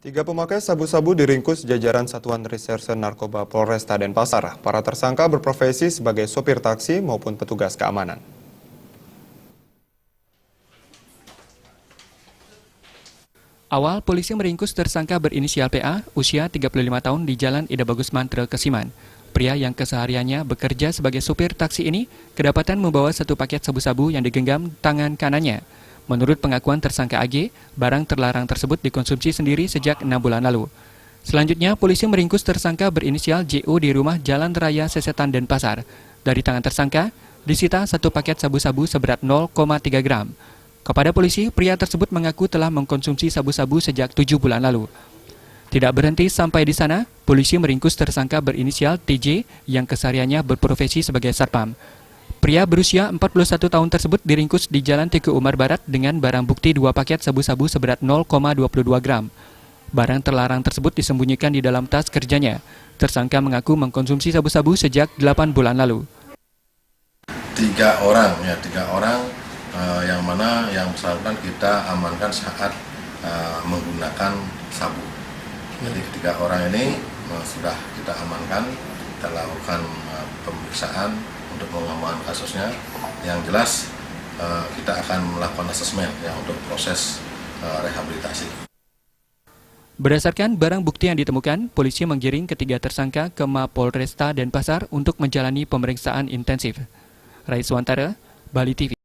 Tiga pemakai sabu-sabu diringkus jajaran Satuan Reserse Narkoba Polresta Denpasar. Para tersangka berprofesi sebagai sopir taksi maupun petugas keamanan. Awal, polisi meringkus tersangka berinisial PA, usia 35 tahun di Jalan Ida Bagus Mantre, Kesiman. Pria yang kesehariannya bekerja sebagai sopir taksi ini kedapatan membawa satu paket sabu-sabu yang digenggam tangan kanannya. Menurut pengakuan tersangka AG, barang terlarang tersebut dikonsumsi sendiri sejak 6 bulan lalu. Selanjutnya, polisi meringkus tersangka berinisial JO di rumah Jalan Raya Sesetan Denpasar. Dari tangan tersangka, disita satu paket sabu-sabu seberat 0,3 gram. Kepada polisi, pria tersebut mengaku telah mengkonsumsi sabu-sabu sejak 7 bulan lalu. Tidak berhenti sampai di sana, polisi meringkus tersangka berinisial TJ yang kesehariannya berprofesi sebagai satpam. Pria berusia 41 tahun tersebut diringkus di Jalan Teguh Umar Barat dengan barang bukti 2 paket sabu-sabu seberat 0,22 gram. Barang terlarang tersebut disembunyikan di dalam tas kerjanya. Tersangka mengaku mengkonsumsi sabu-sabu sejak 8 bulan lalu. Tiga orang yang mana yang bersangkutan kita amankan saat menggunakan sabu. Jadi ketiga orang ini sudah kita amankan, kita lakukan pemeriksaan untuk pengembangan kasusnya. Yang jelas kita akan melakukan asesmen untuk proses rehabilitasi. Berdasarkan barang bukti yang ditemukan, polisi menggiring ketiga tersangka ke Mapolresta Denpasar untuk menjalani pemeriksaan intensif. Raiswantara, Bali TV.